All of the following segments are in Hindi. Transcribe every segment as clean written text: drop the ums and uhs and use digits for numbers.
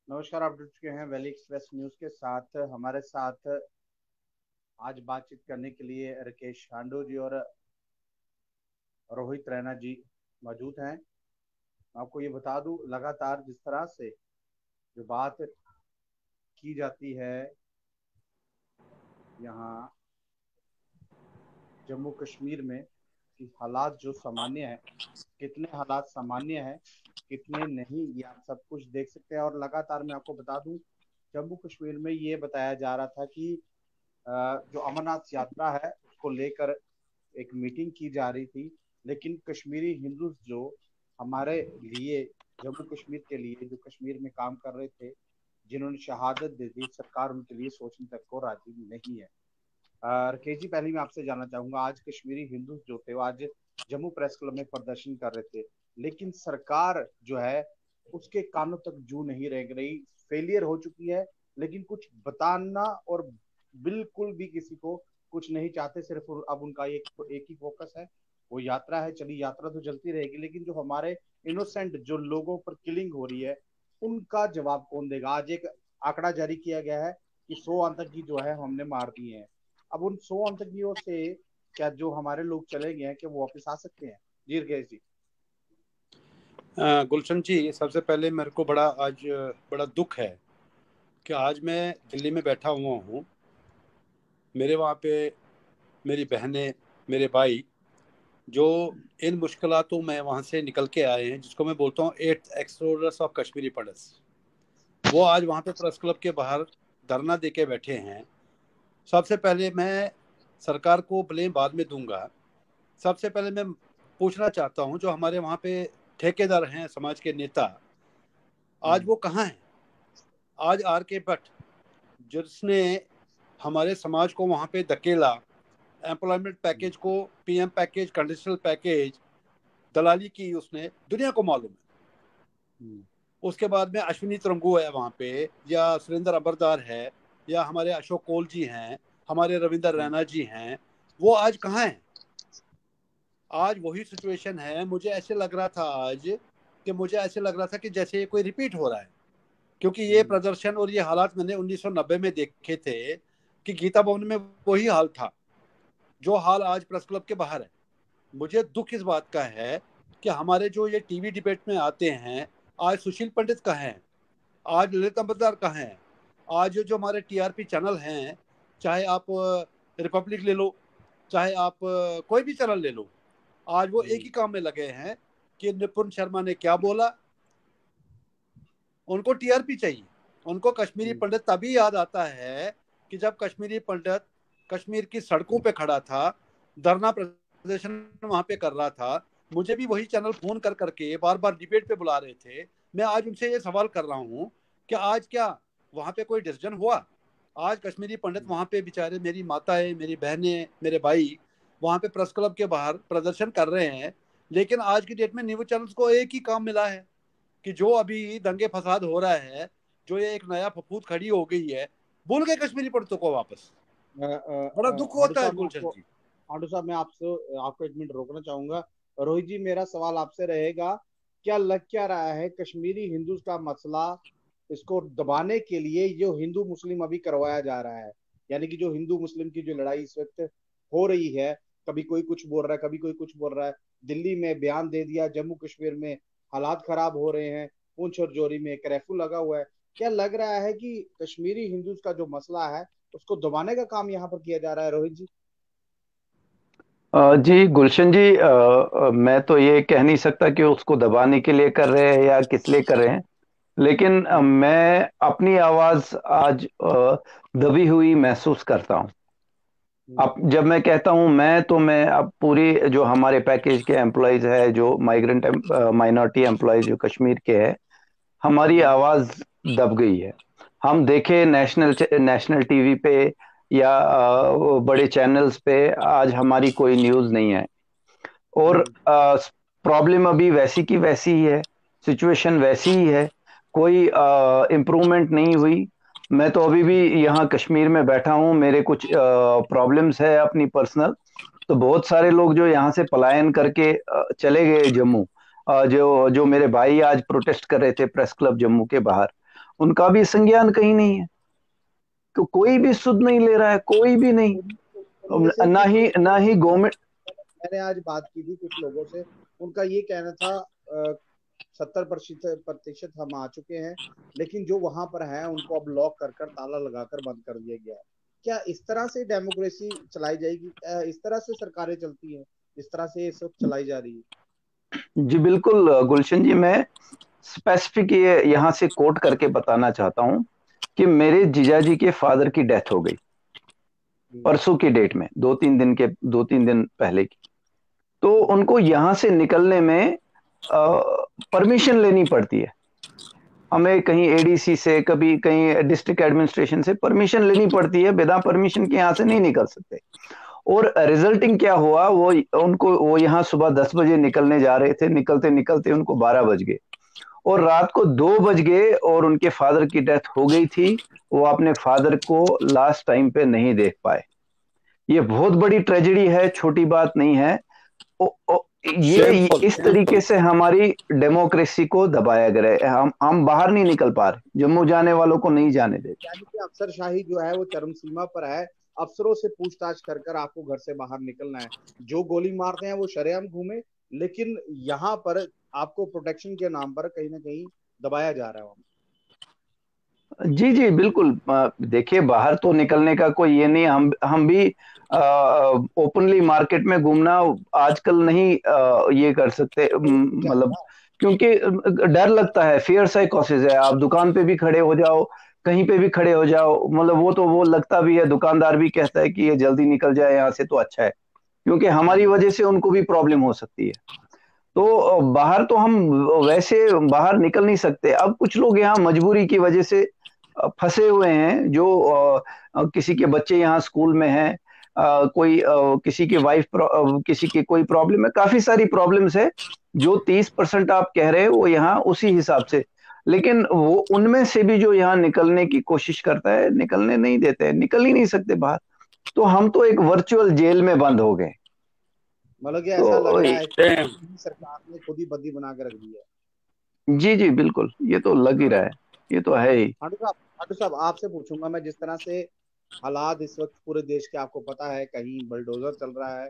नमस्कार। आप जुड़ चुके हैं वैली एक्सप्रेस न्यूज के साथ। हमारे साथ आज बातचीत करने के लिए राकेश शांडू जी और रोहित रैना जी मौजूद हैं। आपको ये बता दूं, लगातार जिस तरह से जो बात की जाती है यहाँ जम्मू कश्मीर में कि हालात जो सामान्य है, कितने हालात सामान्य है कितने नहीं, ये आप सब कुछ देख सकते हैं। और लगातार मैं आपको बता दूं, जम्मू कश्मीर में ये बताया जा रहा था कि जो अमरनाथ यात्रा है उसको लेकर एक मीटिंग की जा रही थी, लेकिन कश्मीरी हिंदू जो हमारे लिए, जम्मू कश्मीर के लिए, जो कश्मीर में काम कर रहे थे, जिन्होंने शहादत दे दी, सरकार उनके लिए सोचने तक को राजी नहीं है। राकेश जी, पहले मैं आपसे जानना चाहूंगा, आज कश्मीरी हिंदू जो थे वो आज जम्मू प्रेस क्लब में प्रदर्शन कर रहे थे, लेकिन सरकार जो है उसके कानों तक जू नहीं रह रही, फेलियर हो चुकी है। लेकिन कुछ बताना और बिल्कुल भी किसी को कुछ नहीं चाहते, सिर्फ अब उनका एक ही फोकस है, वो यात्रा है। चलिए, यात्रा तो चलती रहेगी, लेकिन जो हमारे इनोसेंट जो लोगों पर किलिंग हो रही है, उनका जवाब कौन देगा। आज एक आंकड़ा जारी किया गया है कि 100 आतंकी जो है हमने मार दिए हैं। अब उन 100 आतंकियों से क्या जो हमारे लोग चले गए हैं, कि वो वापस आ सकते हैं? जी राकेश जी। गुलशन जी, सबसे पहले मेरे को आज बड़ा दुख है कि आज मैं दिल्ली में बैठा हुआ हूँ। मेरे वहाँ पे मेरी बहनें, मेरे भाई, जो इन मुश्किलातों में वहाँ से निकल के आए हैं, जिसको मैं बोलता हूँ 8th exodus of Kashmiri pandits, वो आज वहाँ पे प्रेस क्लब के बाहर धरना दे के बैठे हैं। सबसे पहले मैं सरकार को ब्लेम बाद में दूंगा। सबसे पहले मैं पूछना चाहता हूँ, जो हमारे वहाँ पे ठेकेदार हैं, समाज के नेता, आज वो कहाँ हैं? आज आर के भट्ट, जिसने हमारे समाज को वहाँ पे धकेला, एम्प्लॉयमेंट पैकेज को पीएम पैकेज, कंडीशनल पैकेज, दलाली की, उसने दुनिया को मालूम है। उसके बाद में अश्विनी तरंगू है वहाँ पे, या सुरेंद्र अबरदार है, या हमारे अशोक कोल जी हैं, हमारे रविंदर रैना जी हैं, वो आज कहाँ हैं? आज वही सिचुएशन है। मुझे ऐसे लग रहा था आज, कि मुझे ऐसे लग रहा था कि जैसे कोई रिपीट हो रहा है, क्योंकि ये प्रदर्शन और ये हालात मैंने 1990 में देखे थे कि गीता भवन में वही हाल था जो हाल आज प्रेस क्लब के बाहर है। मुझे दुख इस बात का है कि हमारे जो ये टीवी डिबेट में आते हैं, आज सुशील पंडित कहाँ हैं, आज ललित अंबरदार कहाँ हैं, आज जो हमारे टीआरपी चैनल हैं, चाहे आप रिपब्लिक ले लो, चाहे आप कोई भी चैनल ले लो, आज वो एक ही काम में लगे हैं कि निपुण शर्मा ने क्या बोला। उनको टीआरपी चाहिए। उनको कश्मीरी पंडित तभी याद आता है कि जब कश्मीरी पंडित कश्मीर की सड़कों पे खड़ा था, धरना प्रदर्शन वहां पे कर रहा था। मुझे भी वही चैनल फोन कर करके बार बार डिबेट पे बुला रहे थे। मैं आज उनसे ये सवाल कर रहा हूँ कि आज क्या वहां पे कोई डिसीजन हुआ? आज कश्मीरी पंडित वहां पे बेचारे, मेरी माताएं, मेरी बहनें, मेरे भाई वहां पे प्रेस क्लब के बाहर प्रदर्शन कर रहे हैं, लेकिन आज की डेट में न्यूज चैनल्स को एक ही काम मिला है कि जो अभी दंगे फसाद हो रहा है, जो ये एक नया फफूद खड़ी हो गई है, भूल गए कश्मीरी पंडितों को वापस। बड़ा दुख हाडू होता है साहब मैं गुलशन आपको जी। हाडू साहब मैं आपसे आपको एक मिनट रोकना चाहूंगा। रोहित जी, मेरा सवाल आपसे रहेगा, क्या लग क्या रहा है कश्मीरी हिंदूज का मसला, इसको दबाने के लिए जो हिंदू मुस्लिम अभी करवाया जा रहा है, यानी कि जो हिंदू मुस्लिम की जो लड़ाई इस वक्त हो रही है, कभी कोई कुछ बोल रहा है, कभी कोई कुछ बोल रहा है। दिल्ली में बयान दे दिया, जम्मू कश्मीर में हालात खराब हो रहे हैं, पुंछ और जोरी में कर्फ्यू लगा हुआ है। क्या लग रहा है कि कश्मीरी हिंदूज का जो मसला है उसको दबाने का काम यहाँ पर किया जा रहा है, रोहित जी? जी गुलशन जी, मैं तो ये कह नहीं सकता कि उसको दबाने के लिए कर रहे हैं या किस लिए कर रहे हैं। लेकिन मैं अपनी आवाज आज दबी हुई महसूस करता हूं। अब जब मैं कहता हूं मैं, तो मैं अब पूरी जो हमारे पैकेज के एम्प्लॉयज है, जो माइग्रेंट माइनॉरिटी एम्प्लॉयज जो कश्मीर के है, हमारी आवाज दब गई है। हम देखे नेशनल नेशनल टीवी पे या बड़े चैनल्स पे, आज हमारी कोई न्यूज़ नहीं है। और प्रॉब्लम अभी वैसी की वैसी ही है, सिचुएशन वैसी ही है, कोई इम्प्रूवमेंट नहीं हुई। मैं तो अभी भी यहाँ कश्मीर में बैठा हूँ, मेरे कुछ प्रॉब्लम्स है अपनी पर्सनल। तो बहुत सारे लोग जो यहाँ से पलायन करके चले गए जम्मू, जो जो मेरे भाई आज प्रोटेस्ट कर रहे थे प्रेस क्लब जम्मू के बाहर, उनका भी संज्ञान कहीं नहीं है। तो कोई भी सुध नहीं ले रहा है, कोई भी नहीं। उनमें से ना कुछ ही लोग, ना ही गवर्नमेंट। मैंने आज बात की थी कुछ लोगों से, उनका ये कहना था 70% हम आ चुके हैं, लेकिन जो वहां पर है उनको अब लॉक कर कर ताला लगाकर बंद कर दिया गया है। क्या इस तरह से डेमोक्रेसी चलाई जाएगी? इस तरह से सरकारें चलती हैं, इस तरह से ये सब चलाई जा रही है? जी बिल्कुल गुलशन जी, मैं स्पेसिफिक ये यहाँ से कोट करके बताना चाहता हूँ कि मेरे जीजाजी के फादर की डेथ हो गई परसों की डेट में, 2-3 दिन पहले की। तो उनको यहाँ से निकलने में परमिशन लेनी पड़ती है। हमें कहीं एडीसी से, कभी कहीं डिस्ट्रिक्ट एडमिनिस्ट्रेशन से परमिशन लेनी पड़ती है। बिना परमिशन के यहाँ से नहीं निकल सकते। और रिजल्टिंग क्या हुआ, वो यहाँ सुबह 10 बजे निकलने जा रहे थे, निकलते निकलते उनको 12 बज गए और रात को 2 बज गए और उनके फादर की डेथ हो गई थी। वो अपने फादर को लास्ट टाइम पे नहीं देख पाए। ये बहुत बड़ी ट्रेजेडी है, छोटी बात नहीं है। ओ, ओ, ये शेमफुल इस तरीके शेमफुल। से हमारी डेमोक्रेसी को दबाया गया है। हम बाहर नहीं निकल पा रहे, जम्मू जाने वालों को नहीं जाने देते। यानी कि अफसरशाही जो है वो चरम सीमा पर है। अफसरों से पूछताछ कर कर आपको घर से बाहर निकलना है। जो गोली मारते हैं वो शरेआम घूमे, लेकिन यहाँ पर आपको प्रोटेक्शन के नाम पर कहीं ना कहीं दबाया जा रहा है। जी जी बिल्कुल। देखिए, बाहर तो निकलने का कोई ये नहीं। हम भी ओपनली मार्केट में घूमना आजकल नहीं ये कर सकते, मतलब क्योंकि डर लगता है, फियर साइकोसिस है। आप दुकान पे भी खड़े हो जाओ, कहीं पे भी खड़े हो जाओ, मतलब वो लगता भी है, दुकानदार भी कहता है कि ये जल्दी निकल जाए यहाँ से तो अच्छा है, क्योंकि हमारी वजह से उनको भी प्रॉब्लम हो सकती है। तो बाहर तो हम वैसे बाहर निकल नहीं सकते। अब कुछ लोग यहाँ मजबूरी की वजह से फंसे हुए हैं, जो किसी के बच्चे यहाँ स्कूल में हैं, कोई किसी की वाइफ, किसी की कोई प्रॉब्लम है, काफी सारी प्रॉब्लम्स है। जो 30% आप कह रहे हैं वो यहाँ उसी हिसाब से, लेकिन वो उनमें से भी जो यहाँ निकलने की कोशिश करता है, निकलने नहीं देते हैं, निकल ही नहीं सकते बाहर। तो हम तो एक वर्चुअल जेल में बंद हो गए। मतलब कि तो ऐसा लग रहा है कि सेम। सरकार ने खुद ही बंदी बना के रख दिया है। जी जी बिल्कुल, ये तो लग ही रहा है, ये तो है ही। हाटू साहब आपसे पूछूंगा मैं, जिस तरह से हालात इस वक्त पूरे देश के आपको पता है, कहीं बलडोजर चल रहा है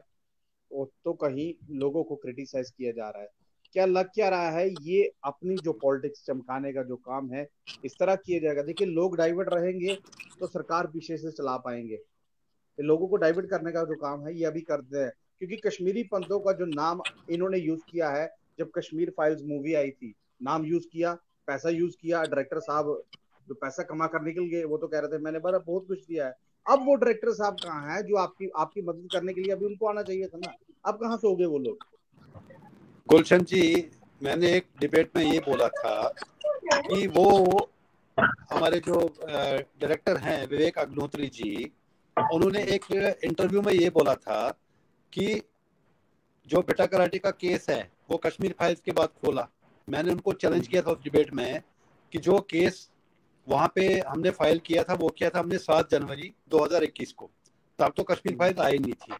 और तो कहीं लोगों को क्रिटिसाइज किया जा रहा है। क्या रहा है, ये अपनी जो पॉलिटिक्स चमकाने का जो काम है इस तरह किया जाएगा? देखिए, लोग डाइवर्ट रहेंगे तो सरकार पीछे से चला पाएंगे। ये लोगों को डाइवर्ट करने का जो काम है ये अभी करते हैं, क्योंकि कश्मीरी पंथों का जो नाम इन्होंने यूज किया है, जब कश्मीर फाइल्स मूवी आई थी, नाम यूज किया, पैसा यूज किया, डायरेक्टर साहब जो पैसा कमा कर निकल गए, वो तो कह रहे थे मैंने बड़ा बहुत कुछ दिया है। अब वो डायरेक्टर साहब कहाँ हैं जो आपकी आपकी मदद करने के लिए? अभी उनको आना चाहिए था ना। अब कहाँ से हो गए वो लोग? गुलशन जी, मैंने एक डिबेट में ये बोला था कि वो हमारे जो डायरेक्टर हैं विवेक अग्निहोत्री जी, उन्होंने एक इंटरव्यू में ये बोला था कि जो बेटा कराटे का केस है वो कश्मीर फाइल्स के बाद खोला। मैंने उनको चैलेंज किया था उस डिबेट में कि जो केस वहां पे हमने फाइल किया था वो किया था हमने 7 जनवरी 2021 को, तब तो कश्मीर फाइल्स आई नहीं थी।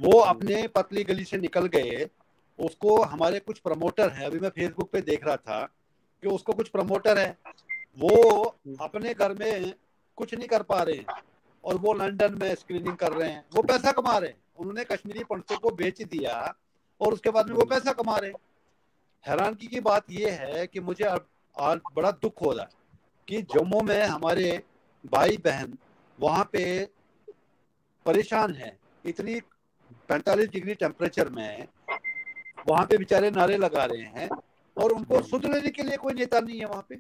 वो अपने पतली गली से निकल गए। उसको हमारे कुछ प्रमोटर हैं, अभी मैं फेसबुक पे देख रहा था कि उसको कुछ प्रमोटर है, वो अपने घर में कुछ नहीं कर पा रहे हैं और वो लंदन में स्क्रीनिंग कर रहे हैं, वो पैसा कमा रहे हैं। उन्होंने कश्मीरी पंडितों को बेच दिया और उसके बाद में वो पैसा कमा रहे हैं। हैरानगी की बात यह है कि मुझे आज बड़ा दुख हो रहा है कि जम्मू में हमारे भाई बहन वहां पे परेशान हैं। इतनी 45 डिग्री टेम्परेचर में वहां पे बेचारे नारे लगा रहे हैं और उनको सुध लेने के लिए कोई नेता नहीं है वहां पे।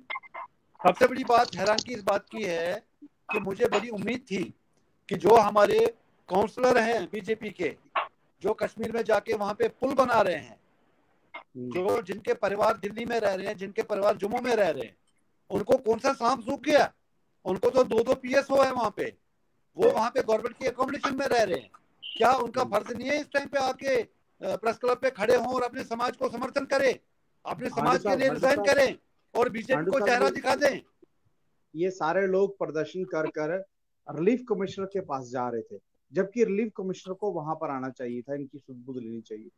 सबसे बड़ी बात हैरानगी इस बात की है कि मुझे बड़ी उम्मीद थी कि जो हमारे काउंसलर हैं बीजेपी के, जो कश्मीर में जाके वहां पे पुल बना रहे हैं, जो जिनके परिवार दिल्ली में रह रहे हैं, जिनके परिवार जम्मू में रह रहे हैं, उनको कौन सा सांप सूख गया? उनको तो 2-2 PSO है वहां पे, वो वहां पे गवर्नमेंट की अकोमोडेशन में रह रहे हैं। क्या उनका फर्ज नहीं है इस टाइम पे आके प्रेस क्लब पे खड़े हों और अपने समाज को समर्थन करें, अपने समाज के लिए रिजाइन करें और बीजेपी को चेहरा दिखा दें? ये सारे लोग प्रदर्शन कर कर रिलीफ कमिश्नर के पास जा रहे थे, जबकि रिलीफ कमिश्नर को वहां पर आना चाहिए था, इनकी सुध-बुध लेनी चाहिए।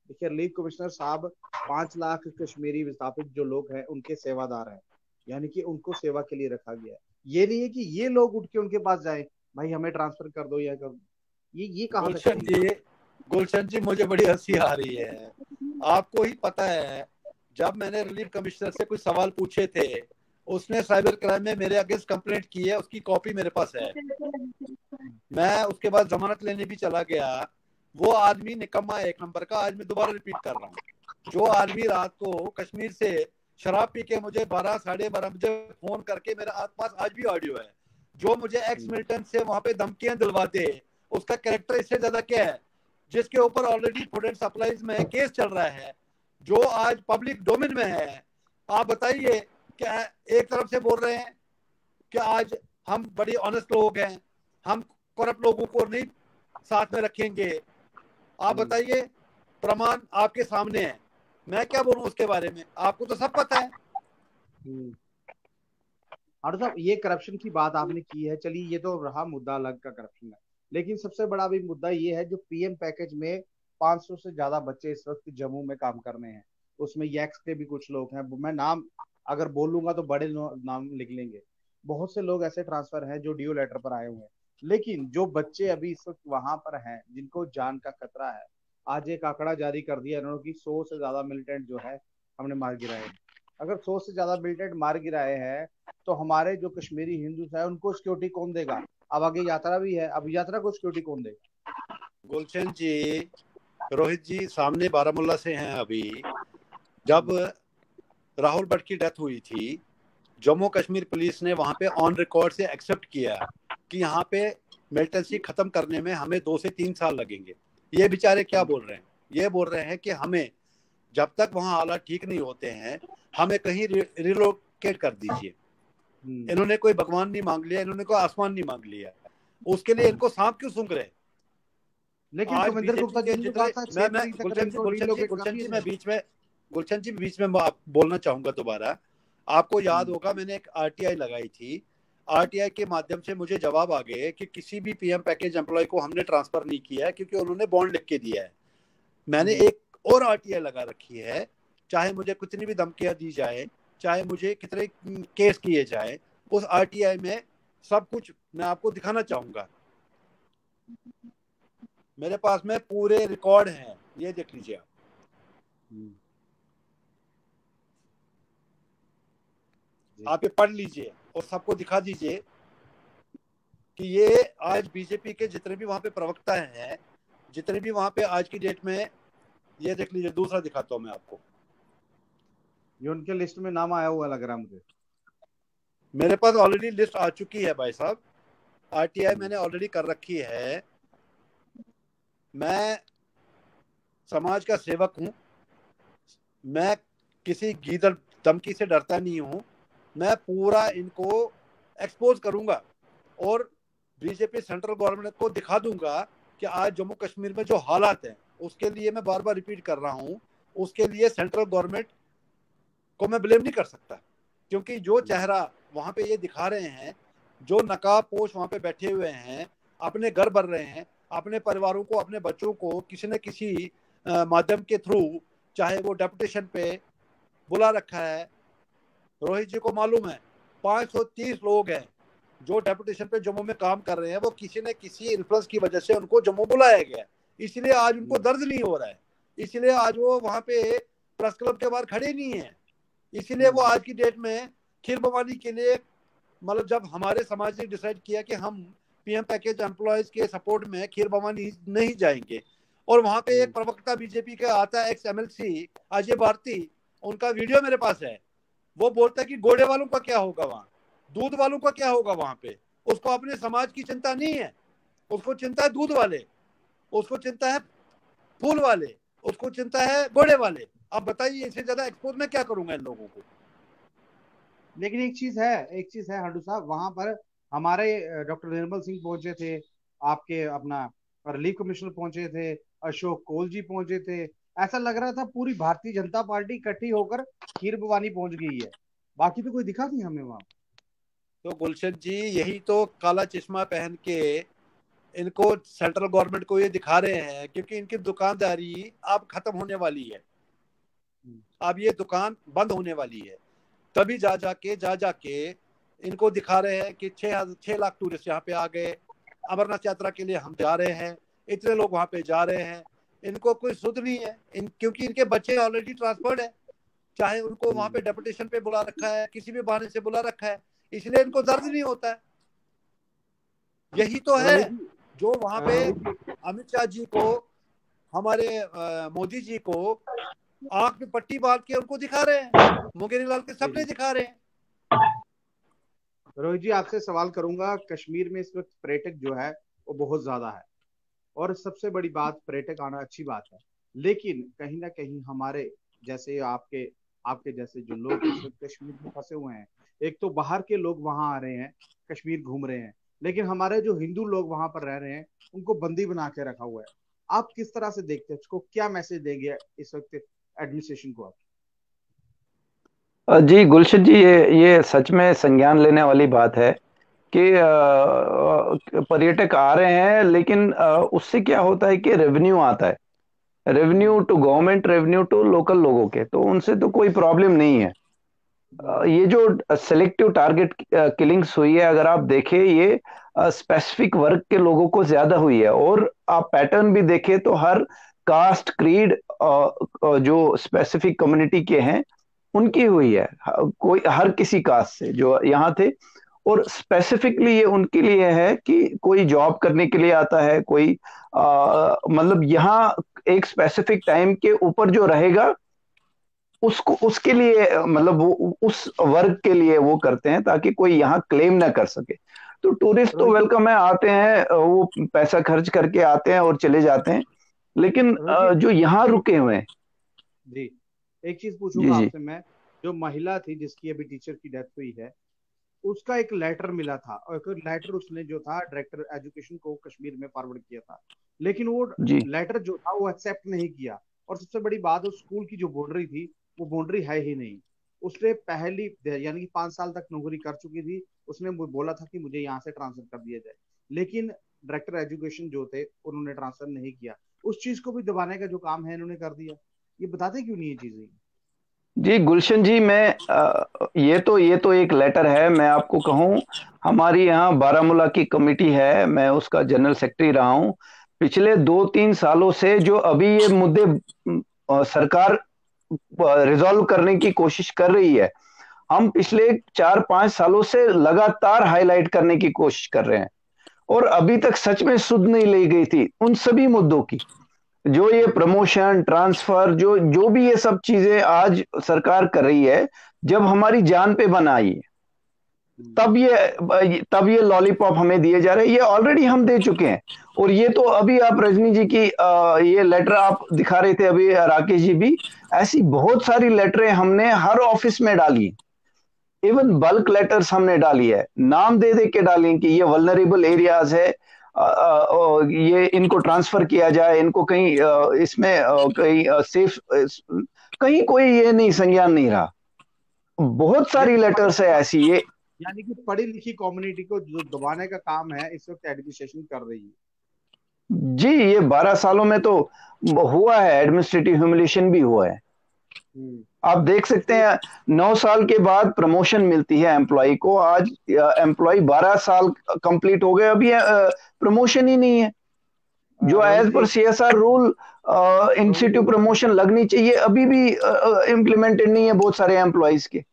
देखिए, रिलीफ कमिश्नर साहब 5 लाख कश्मीरी विस्थापित जो लोग हैं उनके सेवादार हैं। यानी कि उनको सेवा के लिए रखा गया है। ये नहीं है कि ये लोग उठ के उनके पास जाए, भाई हमें ट्रांसफर कर दो या कर दो। ये कहाँ तक गुलशन सही है? जी, गुलशन जी, मुझे बड़ी हंसी आ रही है। आपको ही पता है, जब मैंने रिलीफ कमिश्नर से कुछ सवाल पूछे थे, उसने साइबर क्राइम में मेरे अगेंस्ट कंप्लेंट की है, उसकी कॉपी मेरे पास है। मैं उसके बाद जमानत लेने भी चला गया। वो आदमी निकम्मा एक नंबर का। आज मैं दोबारा रिपीट कर रहा हूँ, जो आदमी रात को कश्मीर से शराब पी के मुझे 12 साढ़े 12 बजे फोन करके, मेरे पास आज भी ऑडियो है, जो मुझे एक्स मिलिटेंट से वहां पे धमकियां दिलवाते, उसका कैरेक्टर इससे ज्यादा क्या है? जिसके ऊपर ऑलरेडी फूड एंड सप्लाईज में केस चल रहा है, जो आज पब्लिक डोमेन में है। आप बताइए, क्या एक तरफ से बोल रहे हैं कि आज हम बड़ी ऑनेस्ट लोग हैं, हम करप्ट लोगों को नहीं साथ में रखेंगे। आप बताइए, प्रमाण आपके सामने है, मैं क्या बोलूं उसके बारे में? आपको तो सब पता है। और साहब, ये करप्शन की बात आपने की है, चलिए ये तो रहा मुद्दा अलग का करप्शन है, लेकिन सबसे बड़ा भी मुद्दा ये है जो पीएम पैकेज में 500 से ज्यादा बच्चे इस वक्त जम्मू में काम कर रहे हैं। उसमें यैक्स के भी कुछ लोग हैं, मैं नाम अगर बोलूंगा तो बड़े नाम लिख लेंगे। बहुत से लोग ऐसे ट्रांसफर हैं जो डीओ लेटर पर आए हुए हैं, लेकिन जो बच्चे अभी इस वक्त वहां पर हैं जिनको जान का खतरा है, आज एक आंकड़ा जारी कर दिया इन्होंने कि 100 से ज्यादा मिलिटेंट जो है हमने मार गिराए हैं। अगर 100 से ज्यादा मिलिटेंट मार गिराए हैं तो हमारे जो कश्मीरी हिंदू है उनको सिक्योरिटी कौन देगा? अब आगे यात्रा भी है, अब यात्रा को सिक्योरिटी कौन देगा? गुलशन जी, रोहित जी सामने बारामूला से हैं। अभी जब राहुल भट्ट की डेथ हुई थी, जम्मू कश्मीर पुलिस ने वहां पे ऑन रिकॉर्ड से एक्सेप्ट किया कि यहाँ पे मिलिटेंसी खत्म करने में हमें 2 से 3 साल लगेंगे। ये बेचारे क्या बोल रहे हैं? ये बोल रहे हैं कि हमें जब तक वहां हालात ठीक नहीं होते हैं, हमें कहीं रिलोकेट कर दीजिए। इन्होंने कोई भगवान नहीं मांग लिया, इन्होंने कोई आसमान नहीं मांग लिया, उसके लिए इनको सांप क्यों सूंघ रहे? लेकिन आज कविंदर गुप्ता जी ने कहा था 6 तारीख तक गुलशन जी, मैं बीच में बोलना चाहूंगा दोबारा। आपको याद होगा, मैंने एक आरटीआई लगाई थी। आरटीआई के माध्यम से मुझे जवाब आ गए कि किसी भी पीएम पैकेज एम्प्लॉय को हमने ट्रांसफर नहीं किया है, क्योंकि उन्होंने बॉन्ड लिख के दिया है। मैंने एक और आरटीआई लगा रखी है, चाहे मुझे कितनी भी धमकियां दी जाए, चाहे मुझे कितने केस किए जाए, उस आरटीआई में सब कुछ मैं आपको दिखाना चाहूंगा। मेरे पास में पूरे रिकॉर्ड हैं, ये देख लीजिए आप। आप ये पढ़ लीजिए और सबको दिखा दीजिए कि ये आज बीजेपी के जितने भी वहां पे प्रवक्ता हैं, जितने भी वहां पे आज की डेट में, ये देख लीजिए। दूसरा दिखाता हूं मैं आपको, ये उनके लिस्ट में नाम आया हुआ लग रहा है मुझे। मेरे पास ऑलरेडी लिस्ट आ चुकी है भाई साहब, आरटीआई मैंने ऑलरेडी कर रखी है। मैं समाज का सेवक हूं, मैं किसी गीदड़ धमकी से डरता नहीं हूं। मैं पूरा इनको एक्सपोज करूंगा और बीजेपी सेंट्रल गवर्नमेंट को दिखा दूंगा कि आज जम्मू कश्मीर में जो हालात हैं, उसके लिए मैं बार बार रिपीट कर रहा हूं, उसके लिए सेंट्रल गवर्नमेंट को मैं ब्लेम नहीं कर सकता, क्योंकि जो चेहरा वहां पे ये दिखा रहे हैं, जो नकाब पोश वहां पे बैठे हुए हैं, अपने घर भर रहे हैं, अपने परिवारों को, अपने बच्चों को किसी न किसी माध्यम के थ्रू, चाहे वो डेपुटेशन पे बुला रखा है। रोहित जी को मालूम है 530 लोग हैं जो डेपुटेशन पे जम्मू में काम कर रहे हैं, वो किसी न किसी इन्फ्लुएंस की वजह से उनको जम्मू बुलाया गया, इसलिए आज उनको दर्द नहीं हो रहा है, इसलिए आज वो वहां पे प्रेस क्लब के बाहर खड़े नहीं है, इसीलिए वो आज की डेट में खीर भवानी के लिए, मतलब जब हमारे समाज ने डिसाइड किया कि हम पीएम पैकेज एम्प्लॉयज के सपोर्ट में खीर भवानी नहीं जाएंगे, और वहां पे एक प्रवक्ता बीजेपी का आता है, एक्स एमएलसी अजय भारती, उनका वीडियो मेरे पास है, वो बोलता है कि घोड़े वालों का क्या होगा वहां, दूध वालों का क्या होगा वहां पे। उसको अपने समाज की चिंता नहीं है, उसको चिंता है दूध वाले, उसको चिंता है फूल वाले, उसको चिंता है घोड़े वाले। अब बताइए, इससे ज्यादा एक्सपोज मैं क्या करूंगा इन लोगों को? लेकिन एक चीज है हड्डू साहब, वहां पर हमारे डॉक्टर निर्मल सिंह पहुंचे थे, आपके अपना रिलीफ कमिश्नर पहुंचे थे, अशोक कोल जी पहुंचे थे। ऐसा लग रहा था पूरी भारतीय जनता पार्टी इकट्ठी होकर खीर भवानी पहुंच गई है, बाकी तो कोई दिखा नहीं हमें वहां। तो गुलशन जी, यही तो काला चश्मा पहन के इनको सेंट्रल गवर्नमेंट को ये दिखा रहे हैं, क्योंकि इनकी दुकानदारी अब खत्म होने वाली है, अब ये दुकान बंद होने वाली है। तभी जा जाके इनको दिखा रहे हैं कि 6 लाख टूरिस्ट यहाँ पे आ गए, अमरनाथ यात्रा के लिए हम जा रहे हैं, इतने लोग वहां पे जा रहे हैं। इनको कोई सुध नहीं है, क्योंकि इनके बच्चे ऑलरेडी ट्रांसफर्ड है, चाहे उनको वहां पे डेपुटेशन पे बुला रखा है, किसी भी बहाने से बुला रखा है, इसलिए इनको दर्द नहीं होता है। यही तो है जो वहां पे अमित शाह जी को, हमारे मोदी जी को आंख में पट्टी बांध के उनको दिखा रहे हैं, मुंगेरी लाल के सपने दिखा रहे हैं। रोहित जी, आपसे सवाल करूंगा, कश्मीर में इस वक्त पर्यटक जो है वो बहुत ज्यादा है, और सबसे बड़ी बात, पर्यटक आना अच्छी बात है, लेकिन कहीं ना कहीं हमारे जैसे आपके आपके जैसे जो लोग इस वक्त कश्मीर में फंसे हुए हैं, एक तो बाहर के लोग वहां आ रहे हैं, कश्मीर घूम रहे हैं, लेकिन हमारे जो हिंदू लोग वहां पर रह रहे हैं उनको बंदी बना के रखा हुआ है। आप किस तरह से देखते हैं उसको, क्या मैसेज देंगे इस वक्त एडमिनिस्ट्रेशन को आप? जी गुलशन जी, ये सच में संज्ञान लेने वाली बात है कि पर्यटक आ रहे हैं, लेकिन उससे क्या होता है कि रेवेन्यू आता है, revenue to government, revenue to local लोगों के, तो उनसे तो कोई प्रॉब्लम नहीं है। ये जो सेलेक्टिव टारगेट किलिंग्स हुई है, अगर आप देखें, ये स्पेसिफिक वर्ग के लोगों को ज्यादा हुई है, और आप पैटर्न भी देखें तो हर कास्ट, क्रीड, जो स्पेसिफिक कम्युनिटी के हैं उनकी हुई है, कोई हर किसी कास्ट से जो यहाँ थे। और स्पेसिफिकली ये उनके लिए है कि कोई जॉब करने के लिए आता है, कोई मतलब यहाँ एक स्पेसिफिक टाइम के ऊपर जो रहेगा उसको, उसके लिए, मतलब वो उस वर्ग के लिए वो करते हैं ताकि कोई यहाँ क्लेम ना कर सके। तो टूरिस्ट तो वेलकम है, आते हैं, वो पैसा खर्च करके आते हैं और चले जाते हैं, लेकिन जो यहाँ रुके हुए हैं। जी, एक चीज पूछूंगा आपसे मैं, जो महिला थी जिसकी अभी टीचर की डेथ हुई है, उसका एक लेटर मिला था, और एक लेटर उसने जो था डायरेक्टर एजुकेशन को कश्मीर में फॉरवर्ड किया था, लेकिन वो लेटर जो था वो एक्सेप्ट नहीं किया। और सबसे बड़ी बात, उस स्कूल की जो बाउंड्री थी वो बाउंड्री है ही नहीं। उसने पहली यानी कि 5 साल तक नौकरी कर चुकी थी, उसने बोला था कि मुझे यहाँ से ट्रांसफर कर दिया जाए, लेकिन डायरेक्टर एजुकेशन जो थे उन्होंने ट्रांसफर नहीं किया। उस चीज को भी दबाने का जो काम है इन्होंने कर दिया। ये बताते क्यों नहीं ये चीजें? जी गुलशन जी, मैं ये तो एक लेटर है। मैं आपको कहूँ, हमारी यहाँ बारामूला की कमेटी है, मैं उसका जनरल सेक्रेटरी रहा हूँ पिछले 2-3 सालों से। जो अभी ये मुद्दे सरकार रिजॉल्व करने की कोशिश कर रही है, हम पिछले 4-5 सालों से लगातार हाईलाइट करने की कोशिश कर रहे हैं, और अभी तक सच में सुध नहीं ली गई थी उन सभी मुद्दों की। जो ये प्रमोशन, ट्रांसफर, जो जो भी ये सब चीजें आज सरकार कर रही है, जब हमारी जान पे बन आई है, तब ये लॉलीपॉप हमें दिए जा रहे हैं। ये ऑलरेडी हम दे चुके हैं। और ये तो अभी आप रजनी जी की ये लेटर आप दिखा रहे थे अभी, राकेश जी भी, ऐसी बहुत सारी लेटरें हमने हर ऑफिस में डाली, इवन बल्क लेटर्स हमने डाली है, नाम दे दे के डाली कि ये वल्नरेबल एरियाज है, ये इनको ट्रांसफर किया जाए, इनको कहीं इसमें कहीं सेफ, कहीं कोई ये नहीं, संज्ञान नहीं रहा। बहुत सारी लेटर्स है ऐसी। ये यानी कि पढ़ी लिखी कम्युनिटी को जो दबाने का काम है इस वक्त एडमिनिस्ट्रेशन कर रही है। जी, ये 12 सालों में तो हुआ है, एडमिनिस्ट्रेटिव ह्यूमिलिएशन भी हुआ है। आप देख सकते हैं 9 साल के बाद प्रमोशन मिलती है एम्प्लॉय को। आज एम्प्लॉय 12 साल कंप्लीट हो गए, अभी प्रमोशन ही नहीं है। जो as per CSR rule institute promotion लगनी चाहिए, अभी भी इम्प्लीमेंटेड नहीं है बहुत सारे एम्प्लॉयज के।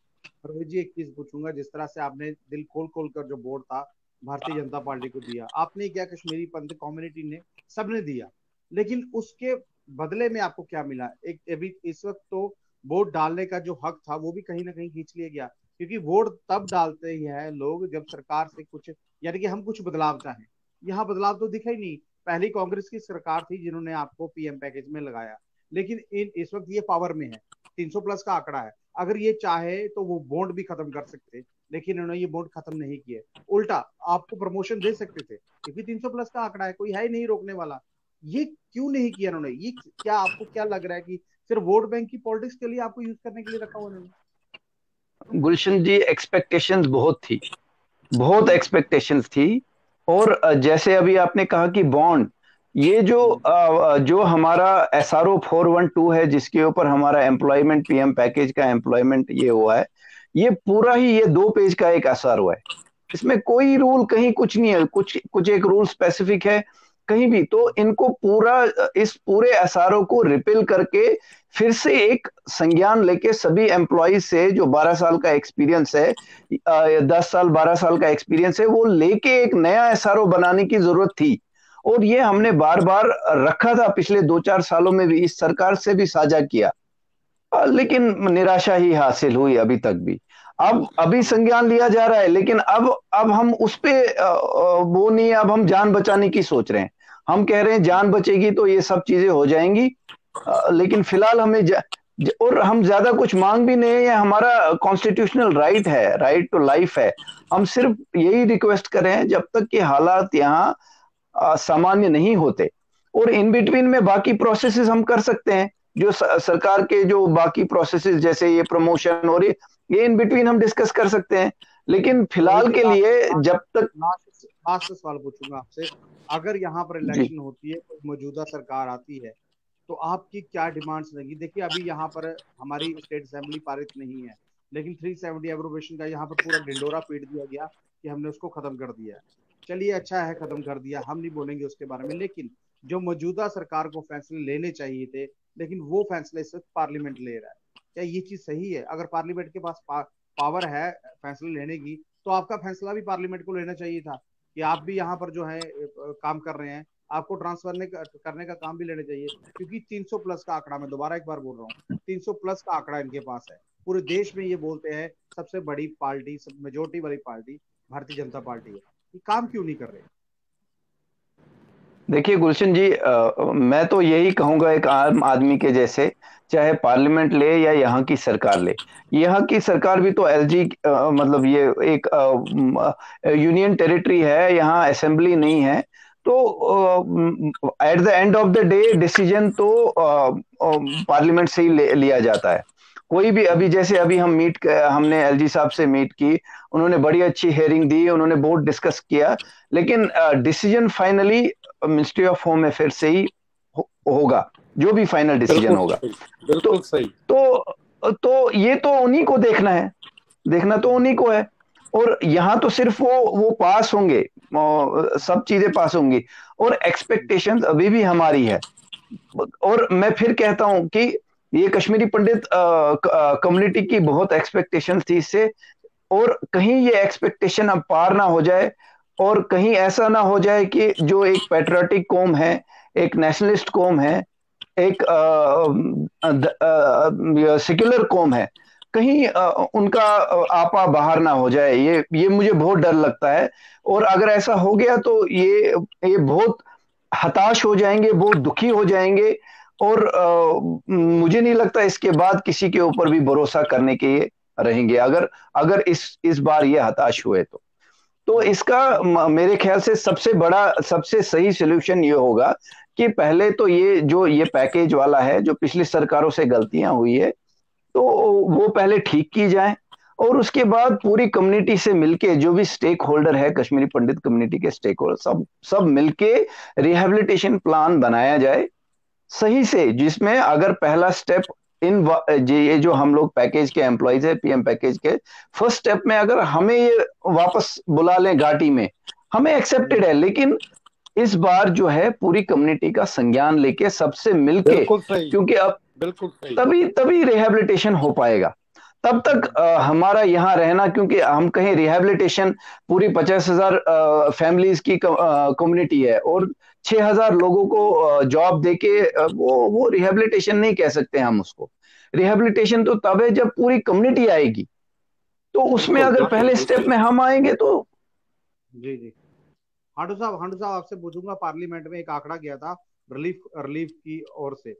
रोहित जी, एक चीज पूछूंगा, जिस तरह से आपने दिल खोल खोल कर जो वोट था भारतीय जनता पार्टी को दिया, आपने क्या, कश्मीरी पंथ कम्युनिटी ने, सबने दिया, लेकिन उसके बदले में आपको क्या मिला? एक अभी इस वक्त तो वोट डालने का जो हक था वो भी कहीं ना कहीं खींच लिया गया, क्योंकि वोट तब डालते ही है लोग जब सरकार से कुछ, यानी कि हम कुछ बदलाव चाहें। यहाँ बदलाव तो दिखा ही नहीं। पहली कांग्रेस की सरकार थी जिन्होंने आपको PM पैकेज में लगाया, लेकिन इस वक्त ये पावर में है, 300+ का आंकड़ा है। अगर ये चाहे तो वो बॉन्ड भी खत्म कर सकते, लेकिन उन्होंने ये बॉन्ड खत्म नहीं किए, उल्टा आपको प्रमोशन दे सकते थे, क्योंकि 300+ का आंकड़ा है, कोई है ही नहीं रोकने वाला। ये क्यों नहीं किया उन्होंने? ये क्या, आपको क्या लग रहा है कि सिर्फ वोट बैंक की पॉलिटिक्स के लिए आपको यूज करने के लिए रखा हुआ उन्होंने? गुलशन जी, एक्सपेक्टेशंस बहुत थी, बहुत एक्सपेक्टेशंस थी। और जैसे अभी आपने कहा कि बॉन्ड, ये जो हमारा SRO 412 है, जिसके ऊपर हमारा एम्प्लॉयमेंट, PM पैकेज का एम्प्लॉयमेंट ये हुआ है, ये पूरा ही ये 2 पेज का एक एसआर हुआ है। इसमें कोई रूल कहीं कुछ नहीं है, कुछ कुछ एक रूल स्पेसिफिक है कहीं भी। तो इनको पूरा इस पूरे एसआरओ को रिपेल करके फिर से एक संज्ञान लेके सभी एम्प्लॉइज से जो 12 साल का एक्सपीरियंस है, 10 साल 12 साल का एक्सपीरियंस है, वो लेके एक नया एसआरओ बनाने की जरूरत थी। और ये हमने बार बार रखा था, पिछले 2-4 सालों में भी इस सरकार से भी साझा किया, लेकिन निराशा ही हासिल हुई अभी तक भी। अब अभी संज्ञान लिया जा रहा है, लेकिन अब हम उस पे वो नहीं, अब हम जान बचाने की सोच रहे हैं। हम कह रहे हैं जान बचेगी तो ये सब चीजें हो जाएंगी, लेकिन फिलहाल हमें और हम ज्यादा कुछ मांग भी नहीं है, ये हमारा कॉन्स्टिट्यूशनल राइट है, राइट टू लाइफ है। हम सिर्फ यही रिक्वेस्ट कर रहे हैं जब तक कि हालात यहाँ सामान्य नहीं होते, और इन बिटवीन में बाकी प्रोसेसेस हम कर सकते हैं, जो सरकार के जो बाकी प्रोसेसेस जैसे ये प्रमोशन और ये इन बिटवीन हम डिस्कस कर सकते हैं। लेकिन फिलहाल के लिए जब तक लास्ट सवाल पूछूंगा आपसे, अगर यहाँ पर इलेक्शन होती है, कोई मौजूदा सरकार आती है, तो आपकी क्या डिमांड्स रहेंगी? देखिए अभी यहाँ पर हमारी स्टेट असेंबली पारित नहीं है, लेकिन 370 एब्रोगेशन का यहाँ पर पूरा ढिंडोरा पीट दिया गया कि हमने उसको खत्म कर दिया है। चलिए अच्छा है, खत्म कर दिया, हम नहीं बोलेंगे उसके बारे में, लेकिन जो मौजूदा सरकार को फैसले लेने चाहिए थे, लेकिन वो फैसले सिर्फ पार्लियामेंट ले रहा है, क्या ये चीज सही है? अगर पार्लियामेंट के पास पावर है फैसले लेने की, तो आपका फैसला भी पार्लियामेंट को लेना चाहिए था कि आप भी यहाँ पर जो है काम कर रहे हैं, आपको ट्रांसफर करने का काम भी लेना चाहिए। क्योंकि 300 प्लस का आंकड़ा, मैं दोबारा एक बार बोल रहा हूँ, 300 प्लस का आंकड़ा इनके पास है। पूरे देश में ये बोलते हैं सबसे बड़ी पार्टी, सब मेजोरिटी वाली पार्टी भारतीय जनता पार्टी है, ये काम क्यों नहीं कर रहे? देखिए गुलशन जी, मैं तो यही कहूंगा एक आम आदमी के जैसे, चाहे पार्लियामेंट ले या यहाँ की सरकार ले, यहाँ की सरकार भी तो एलजी मतलब ये एक यूनियन टेरिटरी है, यहाँ असेंबली नहीं है। तो at the end of the day decision तो पार्लियामेंट से ही लिया जाता है। कोई भी अभी जैसे अभी हमने एलजी साहब से मीट की, उन्होंने बड़ी अच्छी हेयरिंग दी, उन्होंने बहुत डिस्कस किया, लेकिन decision finally ministry of home affair से ही होगा, जो भी फाइनल डिसीजन होगा। बिल्कुल सही। तो ये तो उन्हीं को देखना है, देखना तो उन्हीं को है। और यहाँ तो सिर्फ वो पास होंगे, सब चीजें पास होंगी, और एक्सपेक्टेशंस अभी भी हमारी है। और मैं फिर कहता हूं कि ये कश्मीरी पंडित कम्युनिटी की बहुत एक्सपेक्टेशंस थी इससे, और कहीं ये एक्सपेक्टेशन अब पार ना हो जाए, और कहीं ऐसा ना हो जाए कि जो एक पैट्रियोटिक कौम है, एक नेशनलिस्ट कौम है, एक सेक्युलर कौम है, कहीं उनका आपा बाहर ना हो जाए। ये मुझे बहुत डर लगता है। और अगर ऐसा हो गया तो ये बहुत हताश हो जाएंगे, बहुत दुखी हो जाएंगे, और मुझे नहीं लगता इसके बाद किसी के ऊपर भी भरोसा करने के रहेंगे, अगर अगर इस बार ये हताश हुए तो इसका मेरे ख्याल से सबसे बड़ा, सबसे सही सलूशन ये होगा कि पहले तो ये पैकेज वाला है, जो पिछली सरकारों से गलतियां हुई है, तो वो पहले ठीक की जाए, और उसके बाद पूरी कम्युनिटी से मिलके, जो भी स्टेक होल्डर है, कश्मीरी पंडित कम्युनिटी के स्टेक होल्डर सब मिलके रिहेबिलिटेशन प्लान बनाया जाए सही से, जिसमें अगर पहला स्टेप ये जो हम लोग पैकेज के एम्प्लॉइज है, पीएम पैकेज के फर्स्ट स्टेप में अगर हमें ये वापस बुला लें घाटी में, हमें एक्सेप्टेड है। लेकिन इस बार जो है पूरी कम्युनिटी का संज्ञान लेके सबसे मिलके, क्योंकि अब तभी रिहेबिलिटेशन हो पाएगा। तब तक हमारा यहाँ रहना, क्योंकि हम कहीं रिहेबिलिटेशन पूरी 50,000 फैमिलीज की कम्युनिटी है, और 6,000 लोगों को जॉब देके वो रिहेबिलिटेशन नहीं कह सकते हम उसको। रिहेबिलिटेशन तो तब है जब पूरी कम्युनिटी आएगी, तो उसमें अगर पहले स्टेप में हम आएंगे तो। जी जी, हांडू साहब आपसे पूछूंगा, पार्लियामेंट में एक आंकड़ा गया था रिलीफ की ओर से,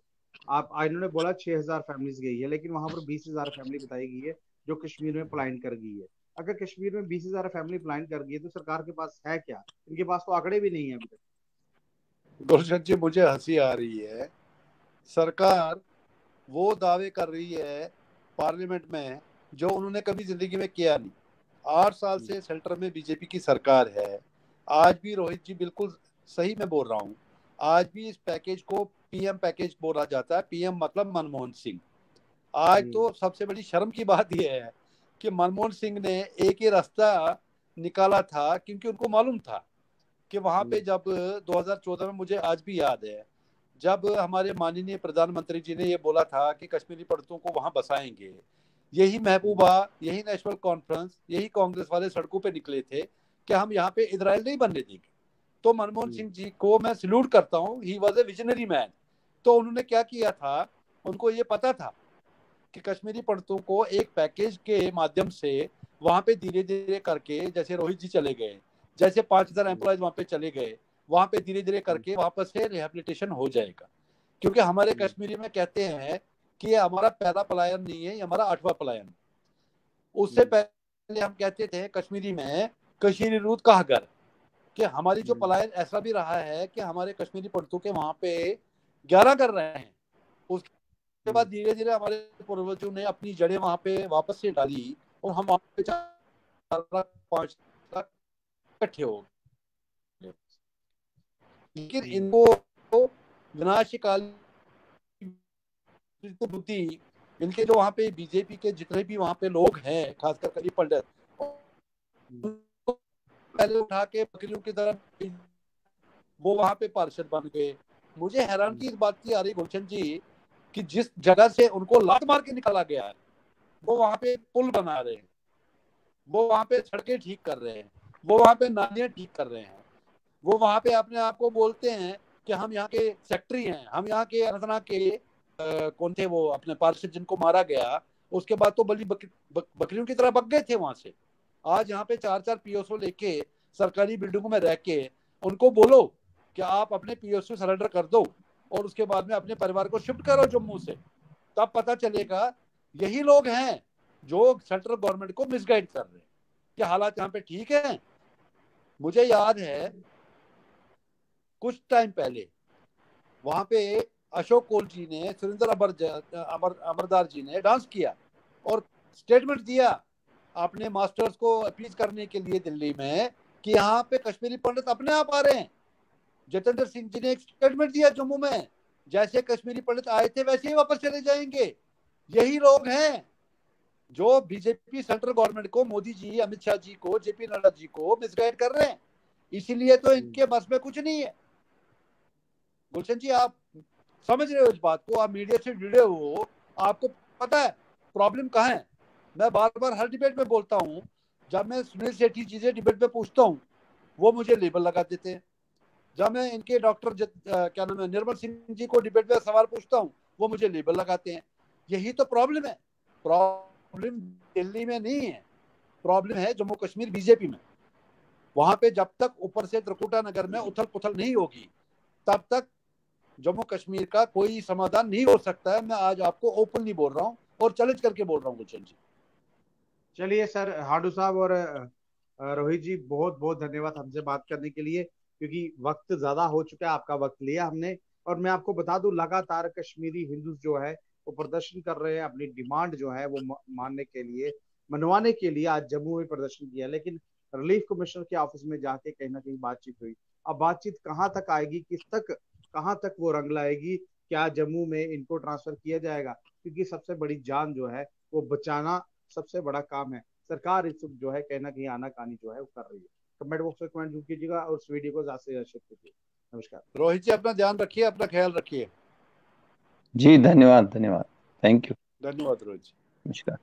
आप इन्होंने बोला 6,000 फैमिलीज गई है, लेकिन वहां पर 20,000 फैमिली बताई गई है जो कश्मीर में पलायन कर गई है। अगर कश्मीर में 20,000 फैमिली पलायन कर गई है, तो सरकार के पास है क्या? इनके पास तो आंकड़े भी नहीं है अभी तक। गुलशन जी, मुझे हंसी आ रही है। सरकार वो दावे कर रही है पार्लियामेंट में जो उन्होंने कभी जिंदगी में किया नहीं। 8 साल से सेंटर में बीजेपी की सरकार है। आज भी रोहित जी बिल्कुल सही मैं बोल रहा हूँ, आज भी इस पैकेज को पीएम पैकेज बोला जाता है। पीएम मतलब मनमोहन सिंह। आज तो सबसे बड़ी शर्म की बात यह है कि मनमोहन सिंह ने एक ही रास्ता निकाला था, क्योंकि उनको मालूम था कि वहां पे जब 2014 में, मुझे आज भी याद है, जब हमारे माननीय प्रधानमंत्री जी ने ये बोला था कि कश्मीरी पंडितों को वहां बसाएंगे, यही महबूबा, यही नेशनल कॉन्फ्रेंस, यही कांग्रेस वाले सड़कों पे निकले थे कि हम यहाँ पे इजराइल नहीं बनने देंगे। तो मनमोहन सिंह जी को मैं सल्यूट करता हूँ, he was a visionary man. तो उन्होंने क्या किया था, उनको ये पता था कि कश्मीरी पंडितों को एक पैकेज के माध्यम से वहां पे धीरे धीरे करके, जैसे रोहित जी चले गए, जैसे 5,000 एम्प्लॉयज वहां पे चले गए, वहां पे धीरे धीरे करके वापस से रिहेबिलिटेशन हो जाएगा। क्योंकि हमारे कश्मीरी में कहते हैं कि ये हमारा पहला पलायन नहीं है, ये हमारा 8वां पलायन। उससे पहले हम कहते थे कश्मीरी में, कश्मीरी रूद कहा घर, कि हमारी जो पलायन ऐसा भी रहा है कि हमारे कश्मीरी पंडितों के वहां पे 11 कर रहे हैं। उसके बाद धीरे धीरे हमारे पूर्वजों ने अपनी जड़ें वहां पे वापस से डाली और हम वहां पे 4-5 लाख इकट्ठे हो गए। लेकिन इनको विनाशकाली बुद्धि, इनके जो वहां पे बीजेपी के जितने भी वहां पे लोग हैं, खासकर करीब पंडित, पहले उठा के बकरियों की तरह वो वहां पे पार्षद बन गए। मुझे हैरानगी इस बात की आ रही गुलशन जी, कि जिस जगह से उनको लात मार के निकाला गया है, वो वहां पे पुल बना रहे हैं, वो वहां पे सड़कें ठीक कर रहे हैं, वो वहां पे नालियां ठीक कर रहे हैं, वो वहां पे अपने आप को बोलते हैं कि हम यहाँ के सेक्रेटरी हैं, हम यहाँ के अनंतनाग के कौन थे वो अपने पार्षद जिनको मारा गया, उसके बाद तो बली बकरियों की तरह बक गए थे वहां से। आज यहाँ पे 4-4 पीओसओ लेके सरकारी बिल्डिंगों में रह के उनको बोलो कि आप अपने पीओसओ सरेंडर कर दो और उसके बाद में अपने परिवार को शिफ्ट करो जम्मू से, तब पता चलेगा यही लोग हैं जो सेंट्रल गवर्नमेंट को मिसगाइड कर रहे हैं कि हालात यहाँ पे ठीक है। मुझे याद है कुछ टाइम पहले वहां पे अशोक कोल जी ने, सुरेंद्र अमरदार जी ने डांस किया और स्टेटमेंट दिया अपने मास्टर्स को अपील करने के लिए दिल्ली में कि यहाँ पे कश्मीरी पंडित अपने आप आ रहे हैं। जतेंद्र सिंह जी ने एक स्टेटमेंट दिया जम्मू में, जैसे कश्मीरी पंडित आए थे वैसे ही वापस चले जाएंगे। यही लोग हैं जो बीजेपी सेंट्रल गवर्नमेंट को, मोदी जी, अमित शाह जी को, जेपी नड्डा जी को मिसगाइड कर रहे हैं। इसीलिए तो इनके बस में कुछ नहीं है। गुलशन जी, आप समझ रहे हो इस बात को, आप मीडिया से जुड़े हो, आपको पता है प्रॉब्लम कहाँ है। मैं बार बार हर डिबेट में बोलता हूँ, जब मैं सुनील सेठी जी से डिबेट में पूछता हूँ वो मुझे लेबल लगा देते हैं, जब मैं इनके डॉक्टर क्या नाम है निर्मल सिंह जी को डिबेट में सवाल पूछता हूँ वो मुझे लेबल लगाते हैं। यही तो प्रॉब्लम है। प्रॉब्लम दिल्ली में नहीं है, प्रॉब्लम है जम्मू कश्मीर बीजेपी में। वहां पे जब तक ऊपर से त्रिकुटा नगर में उथल पुथल नहीं होगी तब तक जम्मू कश्मीर का कोई समाधान नहीं हो सकता है। मैं आज आपको ओपनली बोल रहा हूँ और चैलेंज करके बोल रहा हूँ गुलशन जी। चलिए सर, हाडू साहब और रोहित जी, बहुत बहुत धन्यवाद हमसे बात करने के लिए, क्योंकि वक्त ज्यादा हो चुका है, आपका वक्त लिया हमने। और मैं आपको बता दूं, लगातार कश्मीरी हिंदू जो है वो प्रदर्शन कर रहे हैं, अपनी डिमांड जो है वो मानने के लिए, मनवाने के लिए आज जम्मू में प्रदर्शन किया। लेकिन रिलीफ कमिश्नर के ऑफिस में जाके कहीं ना कहीं बातचीत हुई। अब बातचीत कहाँ तक आएगी, कहाँ तक वो रंग लाएगी, क्या जम्मू में इनको ट्रांसफर किया जाएगा? क्योंकि सबसे बड़ी जान जो है वो बचाना सबसे बड़ा काम है। सरकार इस जो है कहीं ना कहीं आनाकानी जो है वो कर रही है। कमेंट बॉक्स में कमेंट जरूर कीजिएगा और उस वीडियो को ज्यादा से ज्यादा शेयर कीजिए। नमस्कार। रोहित जी, अपना ध्यान रखिए, अपना ख्याल रखिए। जी धन्यवाद, धन्यवाद, थैंक यू। धन्यवाद रोहित जी। नमस्कार।